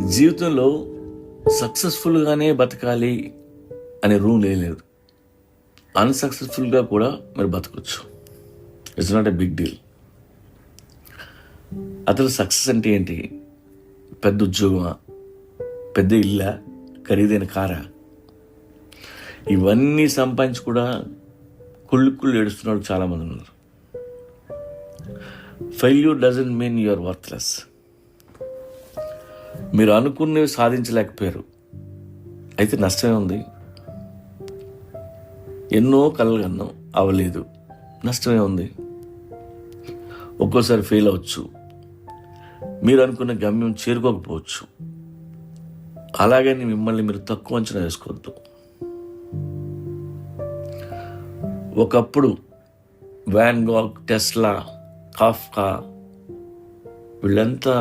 జీవితంలో సక్సెస్ఫుల్గానే బతకాలి అనే రూల్ లేదు. అన్సక్సెస్ఫుల్గా కూడా మీరు బతకచ్చు. It's not a big deal. అసలు సక్సెస్ అంటే ఏంటి? పెద్ద ఉద్యోగమా, పెద్ద ఇల్లా, ఖరీదైన కారా? ఇవన్నీ సంపాదించి కూడా కుళ్ళు ఏడుస్తున్న వాళ్ళు చాలామంది ఉన్నారు. Failure doesn't mean you are worthless. మీరు అనుకున్నవి సాధించలేకపోయారు, అయితే నష్టమే ఉంది. ఎన్నో కలలు కన్నాం, అవ్వలేదు, నష్టమే ఉంది. ఒక్కోసారి ఫెయిల్ అవ్వచ్చు, మీరు అనుకున్న గమ్యం చేరుకోకపోవచ్చు. అలాగని మిమ్మల్ని మీరు తక్కువ అంచనా వేసుకోవద్దు. ఒకప్పుడు వ్యాన్ గాగ్, టెస్లా, కాఫ్కా వీళ్ళంతా